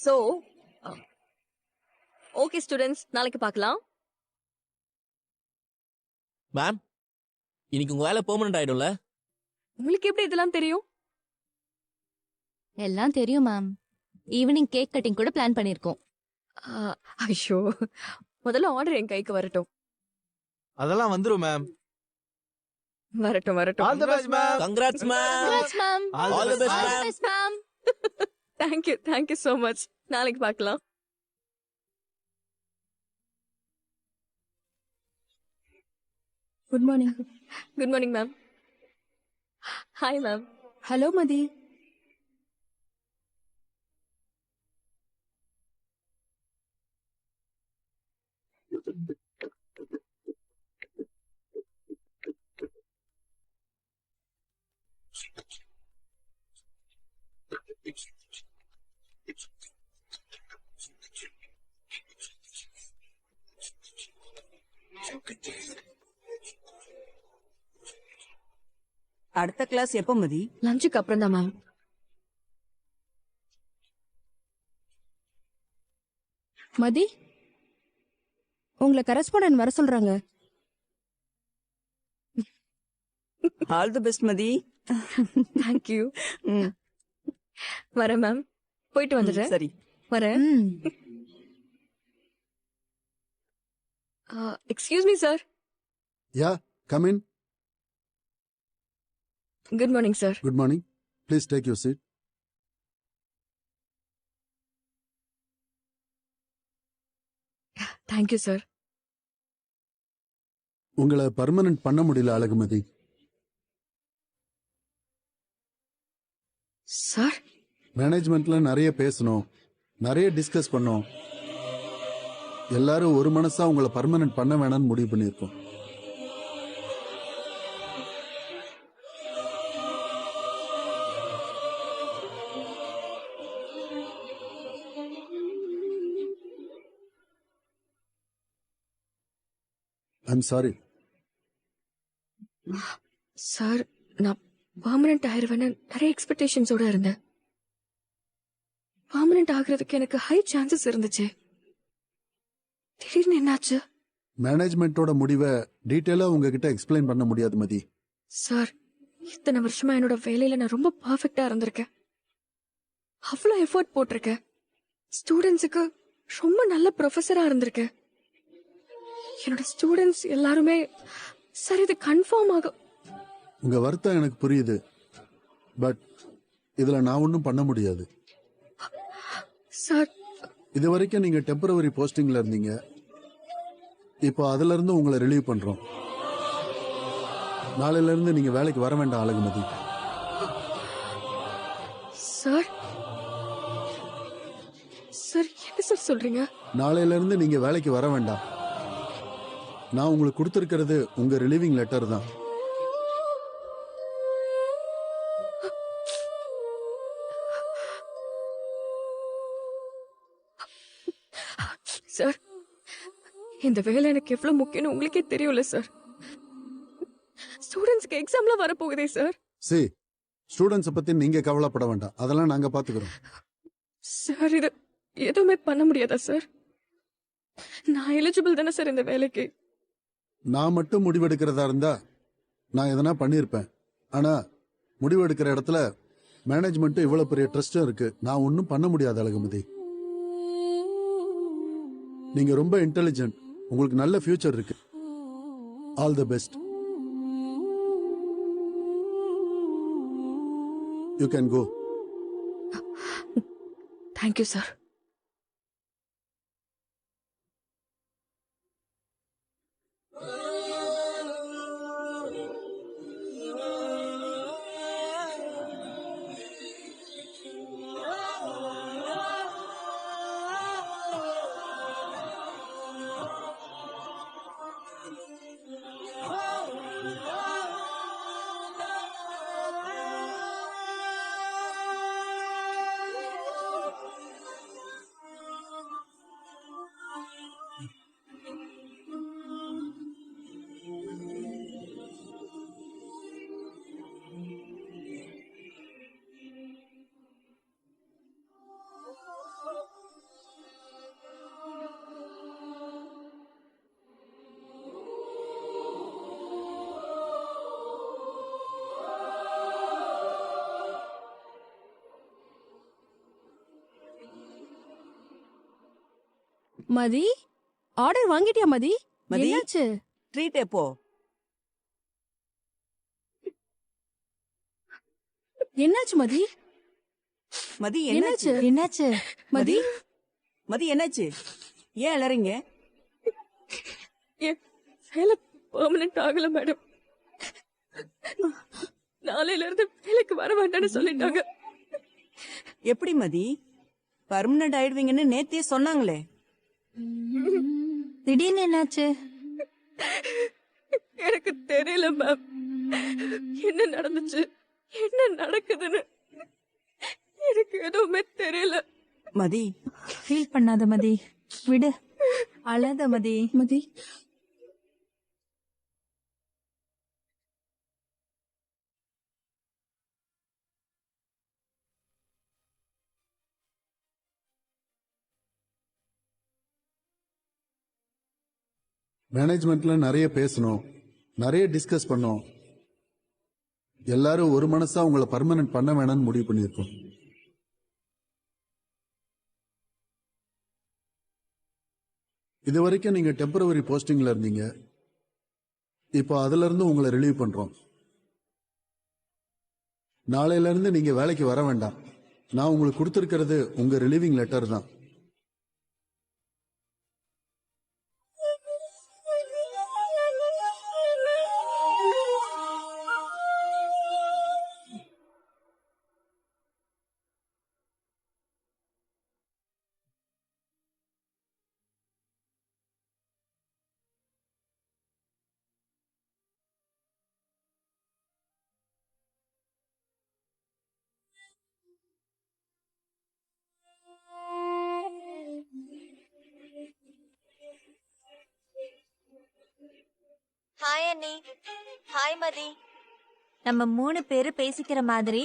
So okay students, நாளைக்கு பார்க்கலாம். Ma'am, இன்னைக்கு உங்க வேலை பெர்மனன்ட் ஆயிடும்ல? உங்களுக்கு எப்படி இதெல்லாம் தெரியும்? எல்லாம் தெரியும் மேம். ஈவினிங் கேக் கட்டிங் கூட பிளான் பண்ணிருக்கோம். ஐயோ, முதல்ல ஆர்டர் என் கைக்கு வரட்டும். அதெல்லாம் வந்துரும் மேம். வரட்டும் வரட்டும். All the best ma'am. Congrats ma'am. Congrats, ma'am. All the best, All the ma'am. best, ma'am. Thank you so much. நாளைக்கு பார்க்கலாம். Good morning. Good morning ma'am. Hi ma'am. Hello Mathi. அடுத்த கிளாஸ் எப்ப மதி? லஞ்சுக்கு அப்புறம் தான் மேம். மதி, உங்களை கரஸ்பாண்டன்ட் வர சொல்றாங்க. All the best Mathi. Thank you. வரேன் மேம். போயிட்டு வந்துடுறேன். சரி. வரேன். Excuse me sir. Yeah, come in. Good morning sir. Good morning. Please take your seat. Thank you sir. உங்களை பர்மனன்ட் பண்ண முடியல அழகுமதி. சார், மேனேஜ்மெண்ட்ல நிறைய பேசணும், நிறைய டிஸ்கஸ் பண்ணோம். எல்லாரும் ஒரு மனசா உங்களை பர்மனன்ட் பண்ண வேணாம்னு முடிவு பண்ணியிருக்கோம். I'm sorry. சார், நான் பர்மனன்ட் ஆயிருவேன்னு நிறைய எக்ஸ்பெக்டேஷன்ஸோட இருந்தேன். பர்மனன்ட் ஆகுறதுக்கு எனக்கு ஹை சான்சஸ் இருந்துச்சு. திடீர்னு என்னாச்சு? மேனேஜ்மெண்ட்டோட முடிவை டீட்டெயிலா உங்ககிட்ட எக்ஸ்பிளைன் பண்ண முடியாது மதி. சார், இத்தனை வருஷமா என்னோட வேலையில நான் ரொம்ப பர்ஃபெக்டா இருந்திருக்கேன். அவ்வளோ எஃபோர்ட் போட்டிருக்கேன். ஸ்டூடெண்ட்ஸுக்கு ரொம்ப நல்ல ப்ரொஃபஸரா இருந்திருக்கேன். என்னோட ஸ்டூடெண்ட்ஸ் எல்லாருமே சார் இது கன்ஃபார்ம் ஆகும். உங்க வருத்தம் எனக்கு புரியுது. பட் இதுல நான் ஒன்றும் பண்ண முடியாது. சார், இது வரைக்கும் நீங்க டெம்பரவரி போஸ்டிங்ல இருந்தீங்க. இப்போ அதுல இருந்து உங்களை ரிலீவ் பண்றோம். நாளையில இருந்து நீங்க வேலைக்கு வர வேண்டாம் அழகுமதி. சார், சார் என்ன சார் சொல்றீங்க? நாளையில இருந்து நீங்க வேலைக்கு வர வேண்டாம். நான் உங்களுக்கு கொடுத்திருக்கிறது உங்க ரிலீவிங் லெட்டர் தான். சார், இந்த வேலை எனக்கு எவ்வளவு முக்கியம்னு உங்களுக்கே தெரியும்ல சார். ஸ்டூடெண்ட்ஸ்க்கு எக்ஸாம்லாம் வரப்போகுதே சார். சரி, ஸ்டூடெண்ட்ஸை பத்தி நீங்க கவலைப்பட வேண்டாம். அதெல்லாம் நாங்க பாத்துக்கிறோம். சார், இது எதுவுமே பண்ண முடியாதா சார்? நான் எலிஜிபிள் தானே சார் இந்த வேலைக்கு? நான் மட்டும் முடிவெடுக்கிறதா இருந்தா நான் எதனா பண்ணியிருப்பேன். ஆனா முடிவெடுக்கிற இடத்துல மேனேஜ்மெண்ட்டும் இவ்வளவு பெரிய ட்ரஸ்டும் இருக்கு. நான் ஒன்றும் பண்ண முடியாது அழகுமதி. நீங்க ரொம்ப இன்டெலிஜென்ட். உங்களுக்கு நல்ல ஃபியூச்சர் இருக்கு. All the best. You can go. Thank you sir. Mathi order வாங்கிட்டியா மதி? மதி? என்னாச்சு? ட்ரீட் எப்போ? என்னாச்சு மதி? மதி என்னாச்சு? என்னாச்சு? மதி மதி என்னாச்சு? ஏன் அலறீங்க? என் வேலை பெர்மனன்ட் ஆகல மேடம். நாளையில இருந்து வேலைக்கு வர வேண்டாம்னு சொல்லிட்டாங்க. எப்படி மதி பர்மனன்ட் ஆயிடுவீங்கன்னு நேத்தே சொன்னாங்களே. திடீர்னு என்னாச்சு? எனக்கு தெரியல மேம், என்ன நடந்துச்சு, என்ன நடக்குதுன்னு எனக்கு எதுவுமே தெரியல. மதி ஃபீல் பண்ணாத மதி, விடு, அழாத மதி. மதி மேனேஜ்மெண்ட்ல நிறைய பேசணும், நிறைய டிஸ்கஸ் பண்ணோம். எல்லாரும் ஒரு மனசா உங்களை பர்மனன்ட் பண்ண வேணாம்னு முடிவு பண்ணியிருக்கோம். இது வரைக்கும் நீங்க டெம்பரவரி போஸ்டிங்ல இருந்தீங்க, இப்போ அதுல இருந்து உங்களை ரிலீவ் பண்றோம். நாளையில இருந்து நீங்க வேலைக்கு வர வேண்டாம். நான் உங்களுக்கு கொடுத்திருக்கிறது உங்க ரிலீவிங் லெட்டர் தான். ஹாய் அண்ணி. ஹாய் மதி. நம்ம 3 பேரு பேசிக்கிற மாதிரி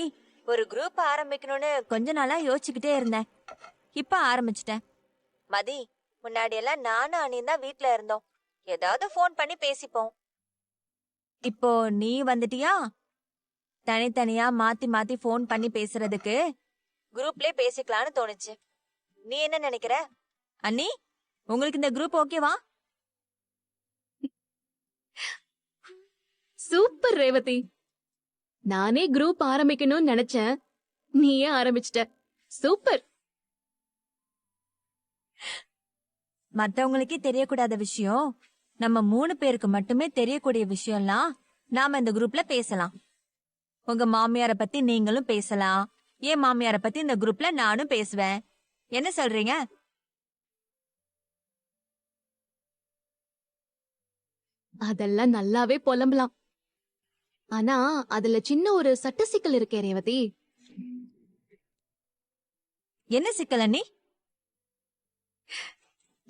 ஒரு குரூப் ஆரம்பிக்கணும்னு கொஞ்ச நாளா யோசிச்சுக்கிட்டே இருந்தேன். இப்ப ஆரம்பிச்சிட்டேன். மதி, முன்னாடி எல்லாம் நானும் அண்ணியும் தான் வீட்ல இருந்தோம். ஏதாவது ஃபோன் பண்ணி பேசிப்போம். இப்போ நீ வந்துட்டியா? தனித்தனியா மாத்தி மாத்தி ஃபோன் பண்ணி பேசுறதுக்கு குரூப்லயே பேசிக்கலாம்னு தோணுச்சு. நீ என்ன நினைக்கிற அண்ணி? உங்களுக்கு இந்த குரூப் ஓகேவா? சூப்பர் ரேவதி, நானே குரூப் ஆரம்பிக்கணும்னு நினைச்சேன், நீயே ஆரம்பிச்சிட்ட. சூப்பர். மத்தவங்களுக்கே தெரியக்கூடாத விஷயம் நம்ம 3 பேருக்கு மட்டுமே தெரியக்கூடிய விஷயம்லாம் நாம இந்த குரூப்ல பேசலாம். உங்க மாமியார பத்தி நீங்களும் பேசலாம், என் மாமியார பத்தி இந்த குரூப்ல நானும் பேசுவேன். என்ன சொல்றீங்க? அதெல்லாம் நல்லாவே புலம்பலாம். ஆனா அதுல சின்ன ஒரு சட்ட சிக்கல் இருக்கே ரேவதி. என்ன சிக்கல் அண்ணி?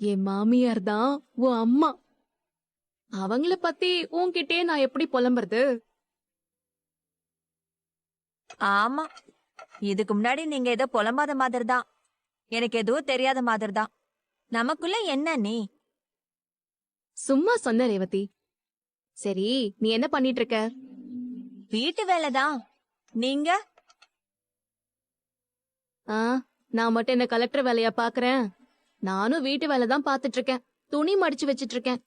என் மாமியார் தான் உன் அம்மா. அவங்கள பத்தி உன்கிட்டே நான் எப்படி புலம்புறது? ஆமா, இதுக்கு முன்னாடி நீங்க ஏதோ புலம்பாத மாதிரி தான், எனக்கு எதுவும் தெரியாத மாதிரி தான். நமக்குள்ள என்ன நீ? சும்மா சொன்ன ரேவதி. சரி, நீ என்ன பண்ணிட்டு இருக்க? வீட்டு வேலைதான். நீங்க? நான் மட்டும் என்ன கலெக்டர் வேலையா பாக்குறேன்? நானும் வீட்டு வேலை தான் பாத்துட்டு இருக்கேன். துணி மடிச்சு வச்சிட்டு இருக்கேன்.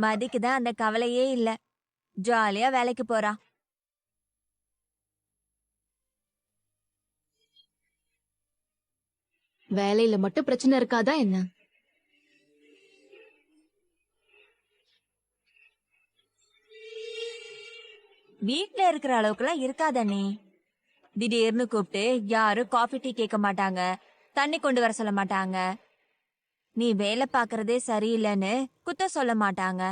மதிக்கு தான் அந்த கவலையே இல்ல, ஜாலியா வேலைக்கு போறா. வேலையில மட்டும் பிரச்சனை இருக்காதா என்ன? வீட்ல இருக்கிற அளவுக்குலாம் இருக்காத நீ. திடீர்னு கூப்பிட்டு யாரும் காஃபி டீ கேட்க மாட்டாங்க, தண்ணி கொண்டு வர சொல்ல மாட்டாங்க. நீ வேலை பாக்குறதே சரியில்லைன்னு குத்தம் சொல்ல மாட்டாங்க.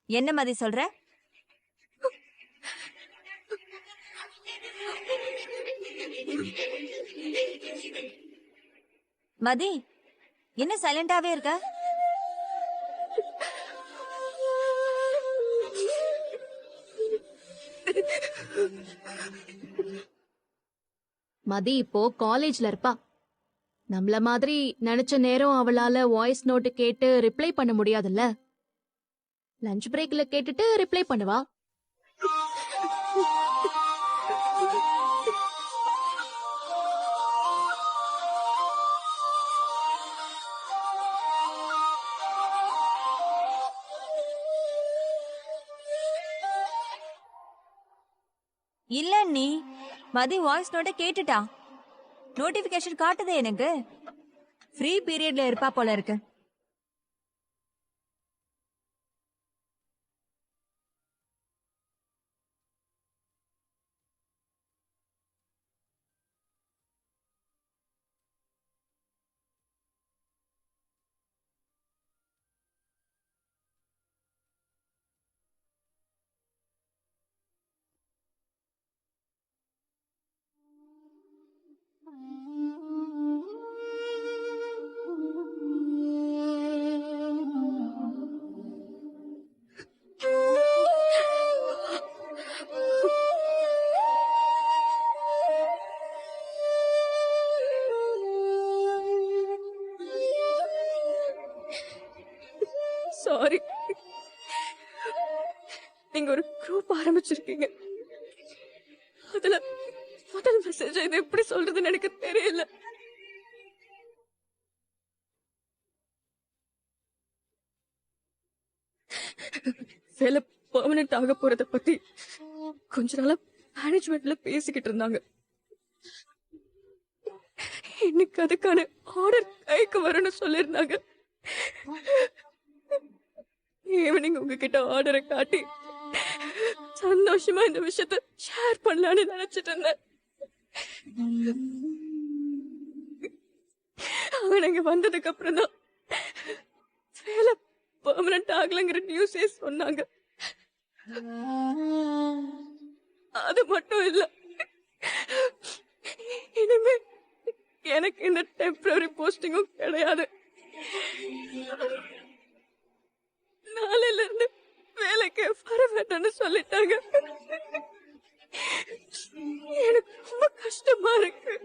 என்ன மதி சொல்ற? மதி, என்ன சைலண்டாவே இருக்க? மதி இப்போ காலேஜ்ல இருப்பா. நம்மள மாதிரி நினைச்ச நேரம் அவளால வாய்ஸ் நோட்டு கேட்டு ரிப்ளை பண்ண முடியாதுல்ல. லஞ்ச் பிரேக்ல கேட்டுட்டு ரிப்ளை பண்ணுவா. இல்ல நீ மதி வாய்ஸ் நோட்ட கேட்டுட்டா. நோட்டிபிகேஷன் காட்டுதே எனக்கு. ஃப்ரீ பீரியட்ல இருப்பா போல இருக்கு. சாரி. நீங்க ஒரு குரூப் ஆரம்பிச்சிருக்கீங்க. அதுல முதல் மெசேஜ் இது எப்படி சொல்றதுன்னு எனக்கு தெரியல. வேலை பெர்மனன்ட் ஆக போறத பத்தி கொஞ்ச நாளா மேனேஜ்மெண்ட்ல பேசிக்கிட்டு இருந்தாங்க. இன்னைக்கு அதுக்கான ஆர்டர் கைக்கு வரும்னு சொல்லிருந்தாங்க. ஈவினிங் உங்ககிட்ட ஆர்டரை காட்டி சந்தோஷமா இந்த விஷயத்த ஷேர் பண்ணலான்னு நினைச்சிட்டு இருந்தேன். அவங்க இங்க வந்ததுக்கு அப்புறம் தான் வேலை பெர்மனன்ட் ஆகலங்கிற நியூஸே சொன்னாங்க. அது மட்டும் இல்ல, இனிமே எனக்கு இந்த டெம்பரரி போஸ்டிங்கும் கிடையாது. நாளையில இருந்து வேலைக்கு வர வேண்டாம்னு சொல்லிட்டாங்க. எனக்கு ரொம்ப கஷ்டமா இருக்கு.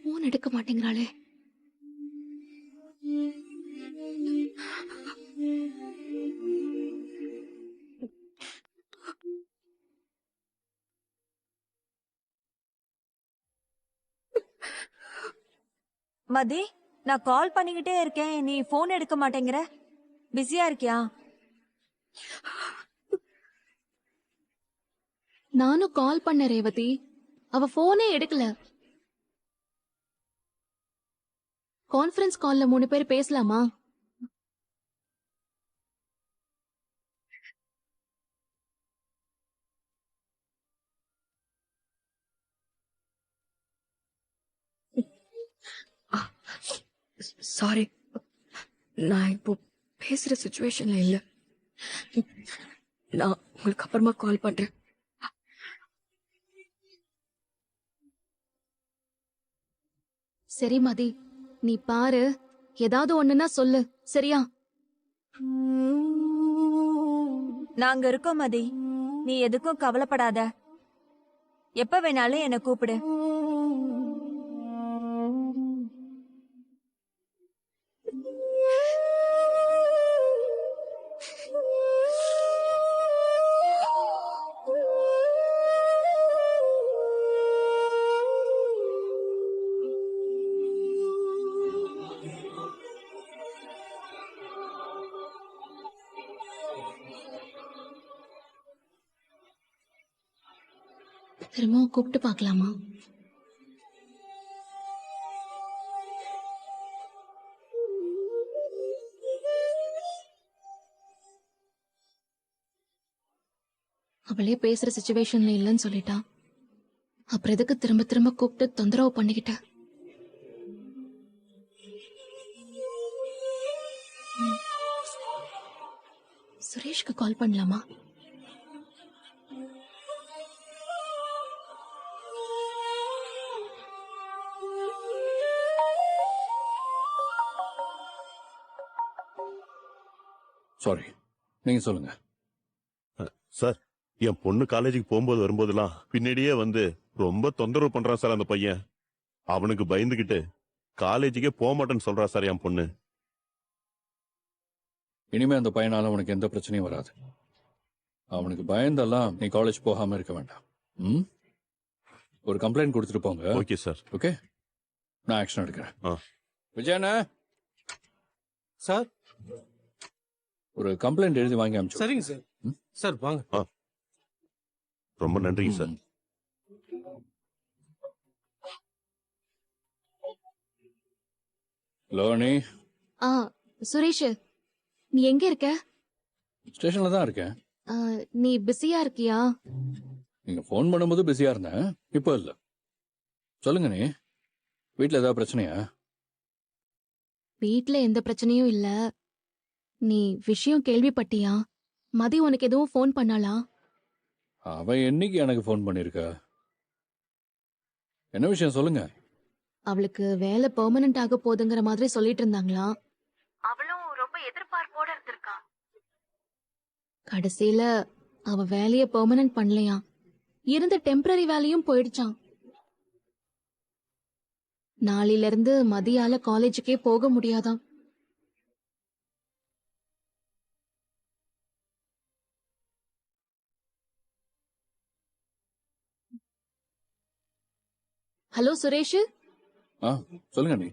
போன் எடுக்க மாட்டேங்கிறாளே. மதி, நான் கால் பண்ணிக்கிட்டே இருக்கேன், நீ போன் எடுக்க மாட்டேங்கிற. பிஸியா இருக்கியா? நானும் கால் பண்ண ரேவதி, அவ போனே எடுக்கல. கான்ஃபரன்ஸ் கால்ல 3 பேர் பேசலாமா? சாரி, நான் இப்போ பேசுற சிச்சுவேஷன்ல இல்ல. நான் உங்களுக்கு அப்புறமா கால் பண்றேன். சரி மதி, நீ பாரு, ஏதாவது ஒண்ணுன்னா சொல்லு, சரியா? நாங்க இருக்கோம் மதி, நீ எதுக்கும் கவலைப்படாத. எப்ப வேணாலும் என்ன கூப்பிடு. திரும்பவும் கூப்பிட்டு பார்க்கலாமா? அவளே பேசுற சிச்சுவேஷன்ல இல்லைன்னு சொல்லிட்டா. அப்புறம் எதுக்கு திரும்ப திரும்ப கூப்பிட்டு தொந்தரவு பண்ணிக்கிட்ட? சுரேஷ்க்கு கால் பண்ணலாமா? சாரி, நீங்க சொல்லுங்க. சார், என் பொண்ணு காலேஜுக்கு போகும்போது வரும்போதெல்லாம் பின்னாடியே வந்து ரொம்ப தொந்தரவு பண்றான் சார் அந்த பையன். அவனுக்கு பயந்துகிட்டு காலேஜுக்கே போக மாட்டேன்னு சொல்றா சார் என் பொண்ணு. இனிமே அந்த பையனால உனக்கு எந்த பிரச்சனையும் வராது. அவனுக்கு பயந்தெல்லாம் நீ காலேஜ் போகாம இருக்க வேண்டாம். ம்? ஒரு கம்ப்ளைண்ட் கொடுத்துட்டு போங்க. Okay sir. ஓகே, நான் ஆக்ஷன் எடுக்கிறேன். ஆ. விஜயண்ணா, சார். ஒரு கம்ப்ளைண்ட் எழுதி வாங்கி அனுப்பிச்சு. சரிங்க சார். சார் வாங்க. ரொம்ப நன்றிங்க சார். லோனி, சுரேஷ், நீ எங்க இருக்க? ஸ்டேஷன்ல தான் இருக்கேன். நீ பிஸியா இருக்கியா? நீங்க ஃபோன் பண்ணும்போது பிஸியா இருந்தேன், இப்போ இல்ல. சொல்லுங்க, நீ வீட்ல ஏதாவது பிரச்சனையா? வீட்ல எந்த பிரச்சனையும் இல்ல. நீ விஷயம் கேள்விப்பட்டியா? மதி உனக்கு எதுவும் ஃபோன் பண்ணாளா? அவன் என்னைக்கு எனக்கு ஃபோன் பண்ணிருக்கா? என்ன விஷயம் சொல்லுங்க. அவளுக்கு வேலை பெர்மனன்ட் ஆக போகுதுங்கிற மாதிரி சொல்லிட்டு இருந்தாங்களா? அவளும் ரொம்ப எதிர்பார்ப்போட இருந்திருக்கா. கடைசியில அவ வேலைய பெர்மனன்ட் பண்ணலையா, இருந்த டெம்பரரி வேலையும் போயிடுச்சான். நாளையில இருந்து மதியால காலேஜுக்கே போக முடியாதாம். ஹலோ சுரேஷ், சொல்லுங்க. நீ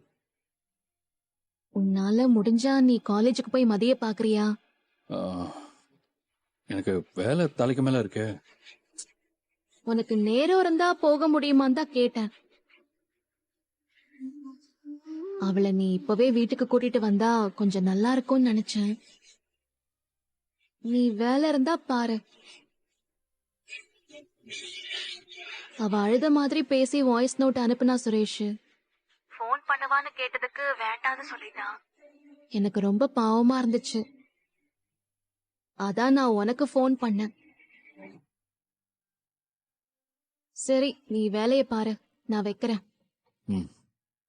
உன்னால முடிஞ்சா நீ காலேஜுக்கு போய் மதிய பாக்குறியா? எனக்கு வேலை தலைக்கு மேல இருக்கு. உனக்கு நேரம் இருந்தா போக முடியுமான்னு தான் கேட்டேன். அவளை நீ இப்பவே வீட்டுக்கு கூட்டிட்டு வந்தா கொஞ்சம் நல்லா இருக்கும்னு நினைச்சேன். நீ வேலை இருந்தா பாரு. அவ அழுத மாதிரி பேசி வாய்ஸ் நோட் அனுப்புனா சுரேஷ். போன் பண்ணுவான்னு கேட்டதுக்கு வேண்டான்னு சொல்லிட்டான். எனக்கு ரொம்ப பாவமா இருந்துச்சு. அதான் நான் உனக்கு போன் பண்ணேன். சரி, நீ வேலைய பாரு, நான் வைக்கிறேன்.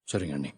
சரிங்க அண்ணி.